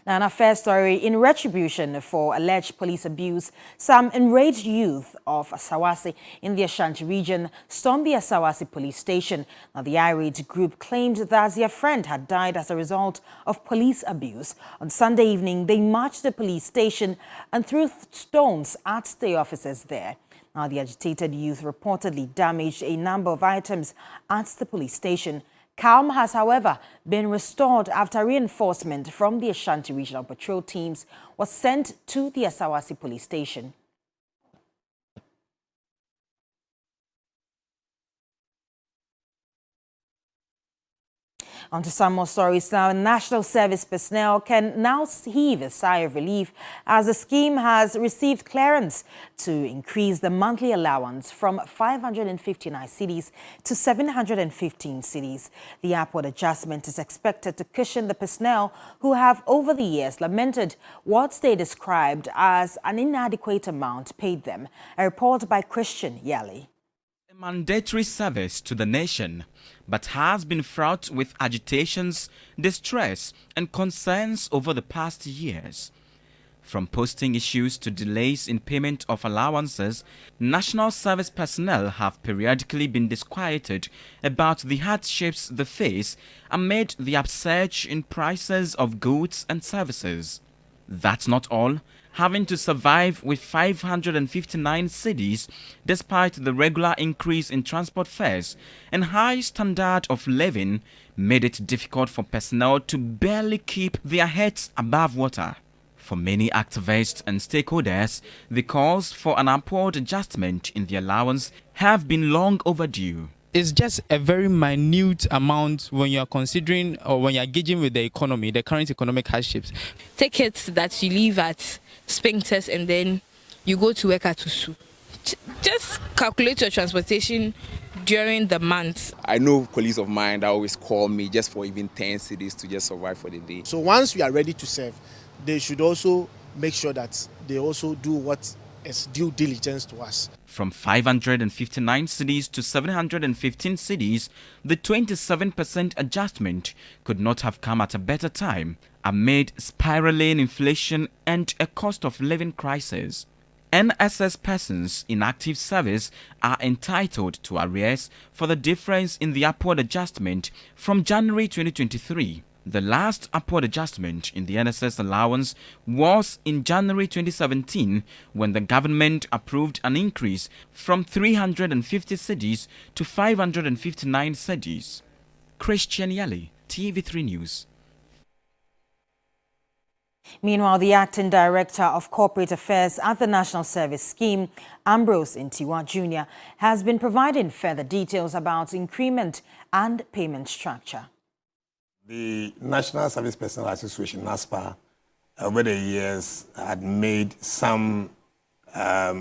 Now, in our first story, in retribution for alleged police abuse, some enraged youth of Asawase in the Ashanti region stormed the Asawase police station. Now, the irate group claimed that their friend had died as a result of police abuse. On Sunday evening, they marched the police station and threw stones at the officers there. Now, the agitated youth reportedly damaged a number of items at the police station. Calm has, however, been restored after reinforcement from the Ashanti Regional Patrol teams was sent to the Asawase police station. On to some more stories now. National service personnel can now heave a sigh of relief as the scheme has received clearance to increase the monthly allowance from 559 cedis to 715 cedis. The upward adjustment is expected to cushion the personnel who have over the years lamented what they described as an inadequate amount paid them. A report by Christian Yali. A mandatory service to the nation, but has been fraught with agitations, distress and concerns over the past years. From posting issues to delays in payment of allowances, national service personnel have periodically been disquieted about the hardships they face amid the upsurge in prices of goods and services. That's not all. Having to survive with 559 cedis despite the regular increase in transport fares and high standard of living made it difficult for personnel to barely keep their heads above water. For many activists and stakeholders, the calls for an upward adjustment in the allowance have been long overdue. It's just a very minute amount when you are considering or when you are gauging with the economy, the current economic hardships. Tickets that you leave at Spinkters and then you go to work at Tusu. Just calculate your transportation during the month. I know colleagues of mine that always call me just for even 10 cedis to just survive for the day. So once we are ready to serve, they should also make sure that they also do what is due diligence to us. From 559 cedis to 715 cedis, the 27% adjustment could not have come at a better time amid spiraling inflation and a cost of living crisis. NSS persons in active service are entitled to arrears for the difference in the upward adjustment from January 2023. The last upward adjustment in the NSS allowance was in January 2017 when the government approved an increase from 350 cedis to 559 cedis. Christian Yali, TV3 News. Meanwhile, the acting director of corporate affairs at the National Service Scheme, Ambrose Ntiwa Jr., has been providing further details about increment and payment structure. The National Service Personnel Association, NASPA, over the years had made some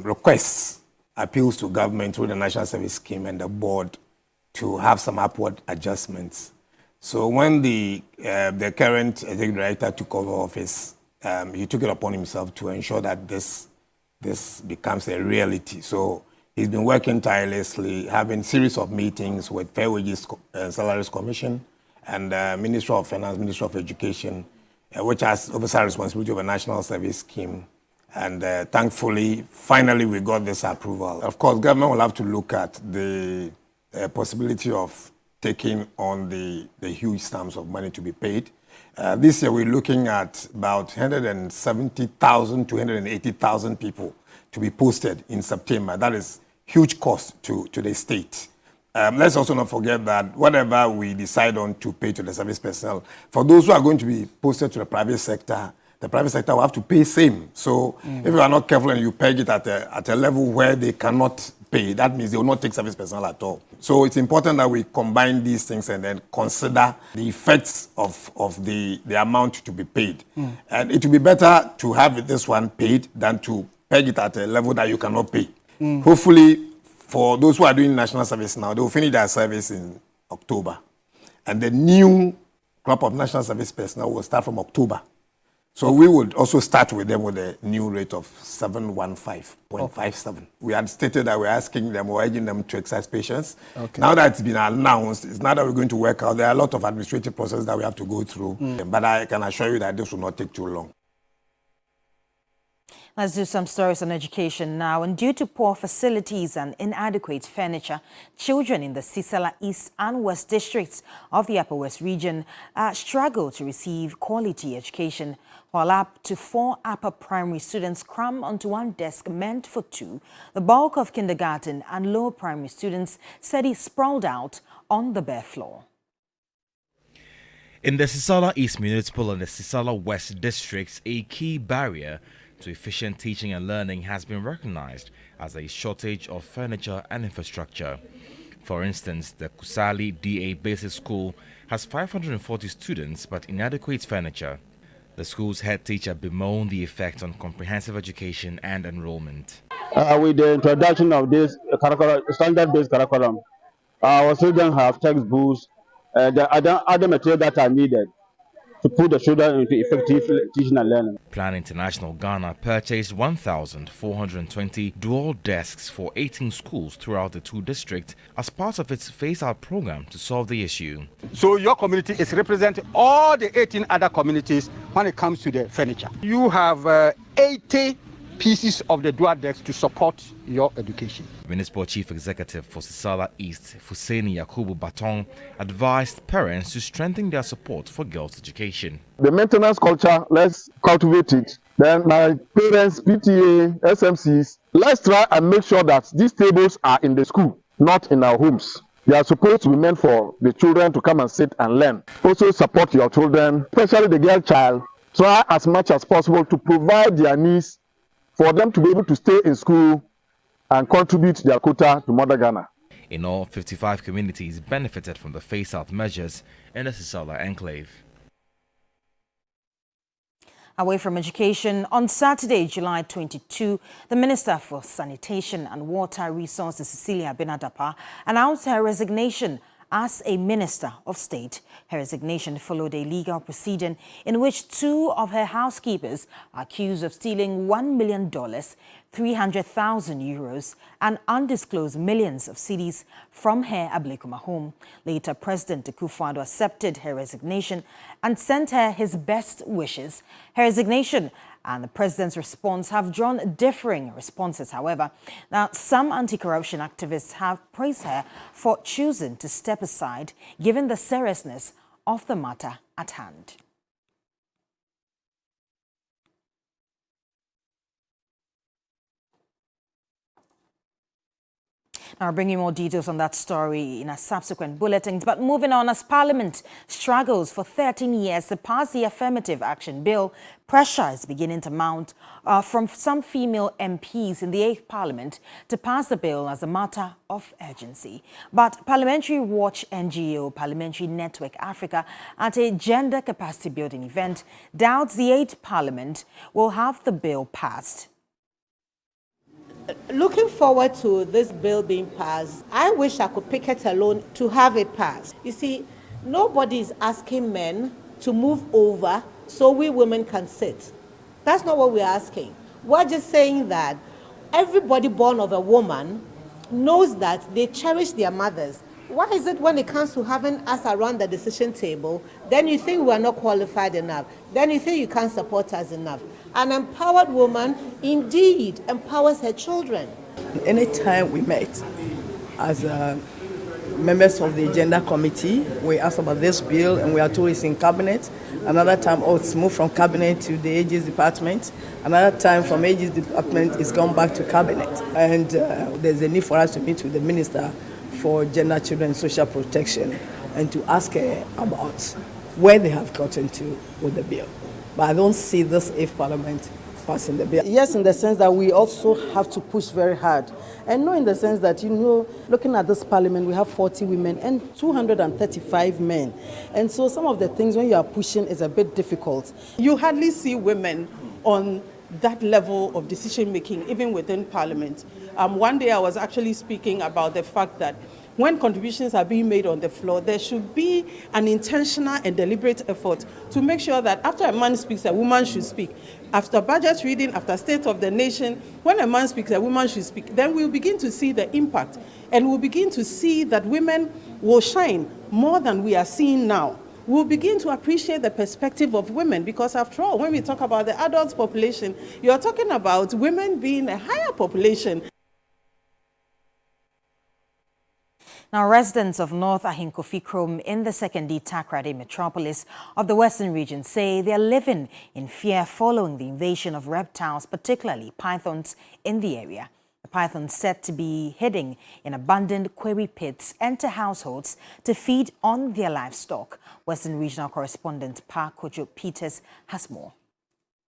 requests, appeals to government through the National Service Scheme and the board to have some upward adjustments. So when the current executive director took over office, he took it upon himself to ensure that this becomes a reality. So he's been working tirelessly, having a series of meetings with Fair Wages and Salaries Commission and Ministry of Finance, Ministry of Education, which has oversight responsibility of a national service scheme. And thankfully, finally, we got this approval. Of course, government will have to look at the possibility of taking on the huge sums of money to be paid. This year, we're looking at about 170,000 to 180,000 people to be posted in September. That is huge cost to the state. Let's also not forget that whatever we decide on to pay to the service personnel, for those who are going to be posted to the private sector will have to pay same. So if you are not careful and you peg it at a level where they cannot pay, that means they will not take service personnel at all. So it's important that we combine these things and then consider the effects of the amount to be paid. And it will be better to have this one paid than to peg it at a level that you cannot pay. Hopefully, for those who are doing national service now, they will finish their service in October. And the new crop of national service personnel will start from October. So we would also start with them with a new rate of 715.57. We had stated that we're asking them, we're urging them to exercise patience. Now that it's been announced, it's not that we're going to work out. There are a lot of administrative processes that we have to go through. But I can assure you that this will not take too long. Let's do some stories on education now. And due to poor facilities and inadequate furniture, children in the Sisala East and West districts of the Upper West region struggle to receive quality education, while up to 4 upper primary students cram onto one desk meant for 2. The bulk of kindergarten and lower primary students study sprawled out on the bare floor. In the Sisala East Municipal and the Sisala West districts, a key barrier to efficient teaching and learning has been recognized as a shortage of furniture and infrastructure. For instance, the Kusali DA Basic School has 540 students but inadequate furniture. The school's head teacher bemoaned the effect on comprehensive education and enrollment. With the introduction of this standard-based curriculum, our students have textbooks, the other material that are needed to put the children into effective teaching and learning. Plan International Ghana purchased 1,420 dual desks for 18 schools throughout the 2 districts as part of its phase-out program to solve the issue. So your community is representing all the 18 other communities when it comes to the furniture. You have 80 pieces of the dual decks to support your education. Municipal Chief Executive for Sisala East, Fuseni Yakubu Baton, advised parents to strengthen their support for girls' education. The maintenance culture, let's cultivate it. Then my parents, PTA, SMCs, let's try and make sure that these tables are in the school, not in our homes. They are supposed to be meant for the children to come and sit and learn. Also support your children, especially the girl child. Try as much as possible to provide their needs for them to be able to stay in school and contribute their quota to Mother Ghana. In all, 55 communities benefited from the phase-out measures in the Sisala enclave. Away from education, on Saturday, July 22, the Minister for Sanitation and Water Resources, Cecilia Benadapa, announced her resignation as a Minister of State. Her resignation followed a legal proceeding in which 2 of her housekeepers are accused of stealing $1 million, 300,000 euros, and undisclosed millions of cedis from her Ablekuma home. Later, President Akufo-Addo accepted her resignation and sent her his best wishes. Her resignation and the president's response have drawn differing responses, however. Now, some anti-corruption activists have praised her for choosing to step aside, given the seriousness of the matter at hand. Now, I'll bring you more details on that story in a subsequent bulletin. But moving on, as Parliament struggles for 13 years to pass the Affirmative Action Bill, pressure is beginning to mount from some female MPs in the 8th Parliament to pass the bill as a matter of urgency. But Parliamentary Watch NGO Parliamentary Network Africa, at a gender capacity building event, doubts the 8th Parliament will have the bill passed. Looking forward to this bill being passed, I wish I could pick it alone to have it passed. You see, nobody is asking men to move over so we women can sit. That's not what we're asking. We're just saying that everybody born of a woman knows that they cherish their mothers. Why is it when it comes to having us around the decision table, then you think we are not qualified enough? Then you think you can't support us enough? An empowered woman indeed empowers her children. Anytime we met as members of the Gender Committee, we asked about this bill and we are told it's in cabinet. Another time, it's moved from cabinet to the Ages Department. Another time from Ages Department, it's gone back to cabinet. And there's a need for us to meet with the Minister for Gender, Children and Social Protection and to ask her about where they have gotten to with the bill. But I don't see this 8th Parliament passing the bill. Yes, in the sense that we also have to push very hard. And no, in the sense that, looking at this Parliament, we have 40 women and 235 men. And so some of the things when you are pushing is a bit difficult. You hardly see women on that level of decision making, even within Parliament. One day I was actually speaking about the fact that when contributions are being made on the floor, there should be an intentional and deliberate effort to make sure that after a man speaks, a woman should speak. After budget reading, after State of the Nation, when a man speaks, a woman should speak. Then we'll begin to see the impact, and we'll begin to see that women will shine more than we are seeing now. We'll begin to appreciate the perspective of women, because after all, when we talk about the adult population, you're talking about women being a higher population. Now, residents of North Ahinkofikrom in the 2nd Takrade metropolis of the Western region say they are living in fear following the invasion of reptiles, particularly pythons, in the area. The pythons said to be hiding in abandoned quarry pits enter households to feed on their livestock. Western Regional Correspondent Pa Kojo Peters has more.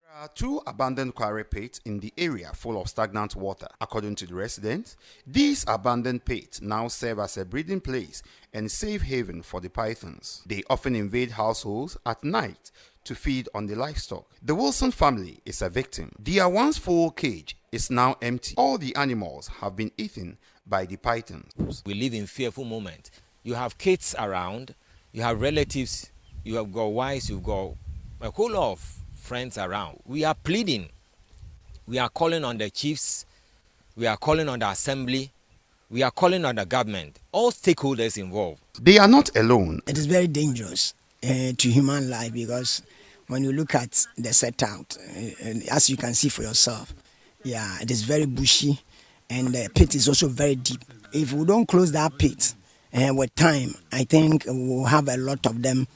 There are 2 abandoned quarry pits in the area full of stagnant water. According to the residents, these abandoned pits now serve as a breeding place and safe haven for the pythons. They often invade households at night to feed on the livestock. The Wilson family is a victim. Their once full cage is now empty. All the animals have been eaten by the pythons. We live in fearful moment. You have kids around, you have relatives, you have got wives, you've got a whole lot of friends around. We are pleading. We are calling on the chiefs. We are calling on the assembly. We are calling on the government. All stakeholders involved. They are not alone. It is very dangerous to human life, because when you look at the setup, as you can see for yourself, yeah, it is very bushy, and the pit is also very deep. If we don't close that pit, with time, I think we'll have a lot of them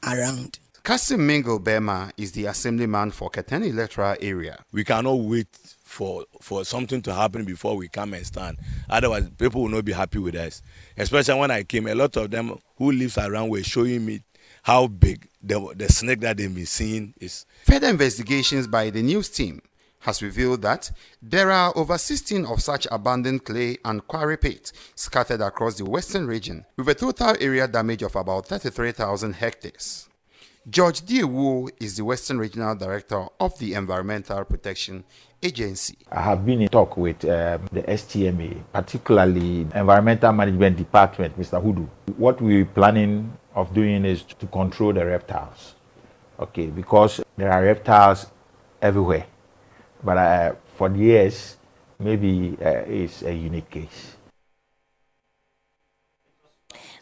around. Kasim Mingo Bema is the assemblyman for Katani electoral area. We cannot wait for something to happen before we come and stand. Otherwise, people will not be happy with us. Especially when I came, a lot of them who lives around were showing me how big the snake that they've been seeing is. Further investigations by the news team has revealed that there are over 16 of such abandoned clay and quarry pits scattered across the western region, with a total area damage of about 33,000 hectares. George Diewu is the Western Regional Director of the Environmental Protection Agency. I have been in talk with the STMA, particularly Environmental Management Department, Mr. Hudu. What we're planning of doing is to control the reptiles, okay, because there are reptiles everywhere. But for the years, maybe it's a unique case.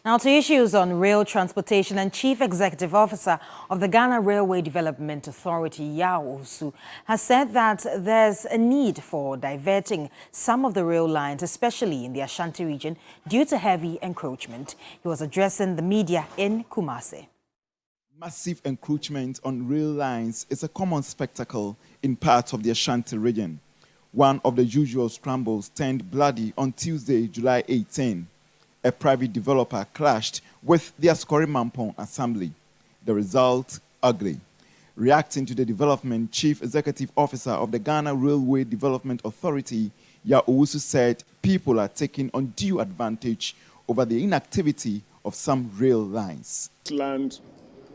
Now to issues on rail transportation, and Chief Executive Officer of the Ghana Railway Development Authority, Yao Osu, has said that there's a need for diverting some of the rail lines, especially in the Ashanti region, due to heavy encroachment. He was addressing the media in Kumasi. Massive encroachment on rail lines is a common spectacle in parts of the Ashanti region. One of the usual scrambles turned bloody on Tuesday, July 18. A private developer clashed with the Ascori Mampong Assembly. The result, ugly. Reacting to the development, Chief Executive Officer of the Ghana Railway Development Authority, Yao Osu, said people are taking undue advantage over the inactivity of some rail lines. Land,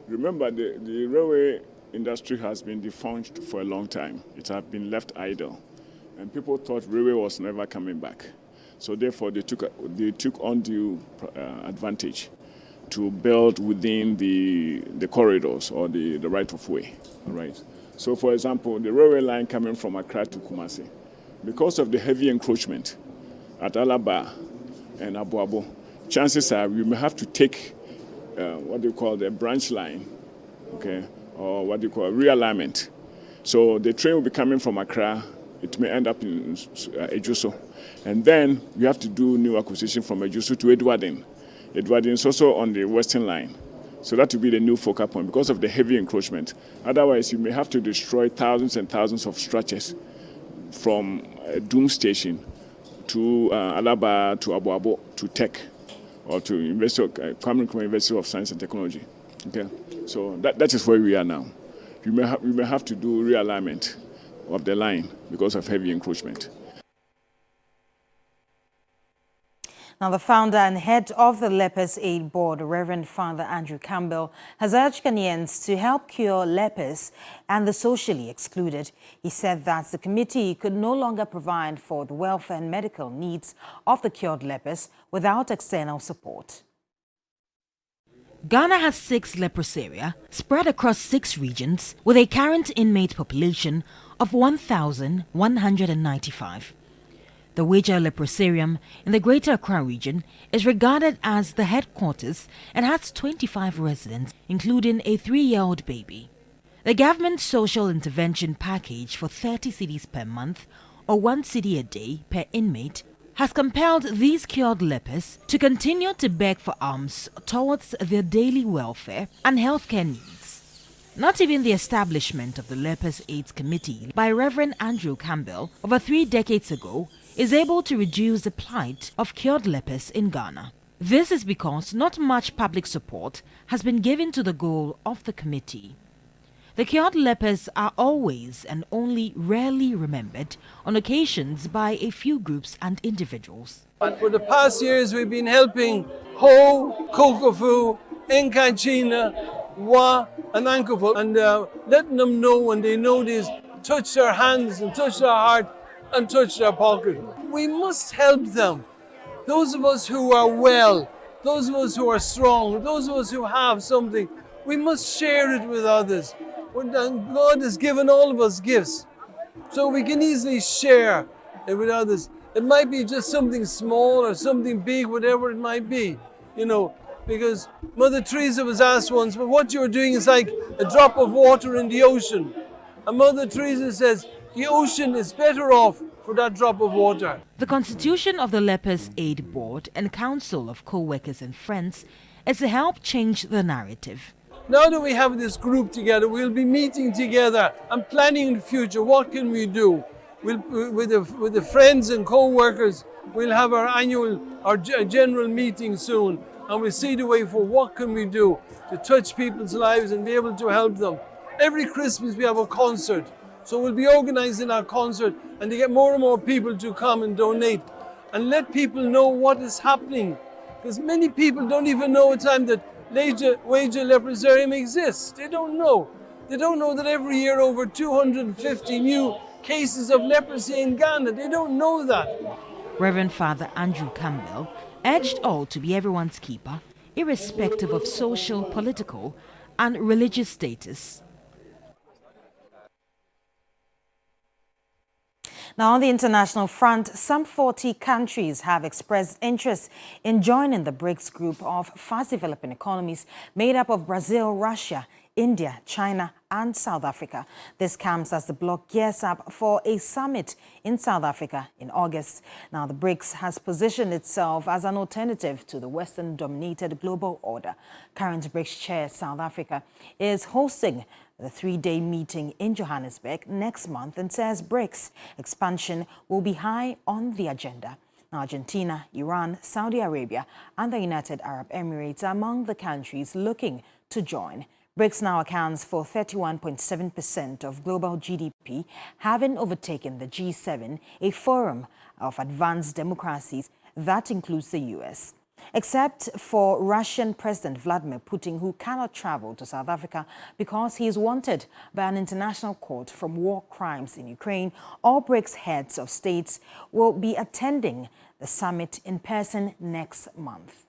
remember, the railway industry has been defunct for a long time. It has been left idle, and people thought railway was never coming back. So therefore, they took undue advantage to build within the corridors or the right of way. All right. So, for example, the railway line coming from Accra to Kumasi, because of the heavy encroachment at Alaba and Abuabo, chances are we may have to take what they call the branch line, okay, or what they call realignment. So the train will be coming from Accra. It may end up in Ejuso. And then we have to do new acquisition from Ejuso to Edwardin. Edwardin is also on the western line. So that will be the new focal point because of the heavy encroachment. Otherwise, you may have to destroy thousands and thousands of structures from Doom Station to Alaba to Abuabo to Tech or to Kwame Nkrumah University of Science and Technology. Okay, so that is where we are now. We may have to do realignment of the line because of heavy encroachment. Now, the founder and head of the Leprosy Aid Board, Reverend Father Andrew Campbell, has urged Ghanaians to help cure lepers and the socially excluded. He said that the committee could no longer provide for the welfare and medical needs of the cured lepers without external support. Ghana has 6 leprosaria spread across 6 regions with a current inmate population of 1,195. The Weja Leprosarium in the Greater Accra region is regarded as the headquarters and has 25 residents, including a 3-year-old baby. The government social intervention package for 30 cedis per month or 1 cedi a day per inmate has compelled these cured lepers to continue to beg for alms towards their daily welfare and healthcare needs. Not even the establishment of the Lepers AIDS Committee by Reverend Andrew Campbell over 3 decades ago is able to reduce the plight of cured lepers in Ghana. This is because not much public support has been given to the goal of the committee. The cured lepers are always and only rarely remembered on occasions by a few groups and individuals. For the past years, we've been helping Ho, Kokofu, Nkachina, Wa, and Ankofu, and letting them know when they know this, touch their hands and touch their heart and touch their pocket. We must help them. Those of us who are well, those of us who are strong, those of us who have something, we must share it with others. God has given all of us gifts, so we can easily share it with others. It might be just something small or something big, whatever it might be, you know, because Mother Teresa was asked once, but what you're doing is like a drop of water in the ocean. And Mother Teresa says, the ocean is better off for that drop of water. The constitution of the Leprosy Aid Board and Council of Co-workers and Friends is to help change the narrative. Now that we have this group together, we'll be meeting together and planning in the future. What can we do? With the friends and co-workers, we'll have our general meeting soon, and we'll see the way for what can we do to touch people's lives and be able to help them. Every Christmas we have a concert. So we'll be organizing our concert and to get more and more people to come and donate and let people know what is happening. Because many people don't even know at time that Weja Leprosarium exists. They don't know. They don't know that every year over 250 new cases of leprosy in Ghana. They don't know that. Reverend Father Andrew Campbell urged all to be everyone's keeper, irrespective of social, political, and religious status. Now, on the international front, some 40 countries have expressed interest in joining the BRICS group of fast-developing economies made up of Brazil, Russia, India, China, and South Africa. This comes as the bloc gears up for a summit in South Africa in August. Now, the BRICS has positioned itself as an alternative to the Western-dominated global order. Current BRICS chair, South Africa, is hosting the 3-day meeting in Johannesburg next month and says BRICS expansion will be high on the agenda. Now, Argentina, Iran, Saudi Arabia, and the United Arab Emirates are among the countries looking to join. BRICS now accounts for 31.7% of global GDP, having overtaken the G7, a forum of advanced democracies that includes the US. Except for Russian President Vladimir Putin, who cannot travel to South Africa because he is wanted by an international court from war crimes in Ukraine, all BRICS heads of states will be attending the summit in person next month.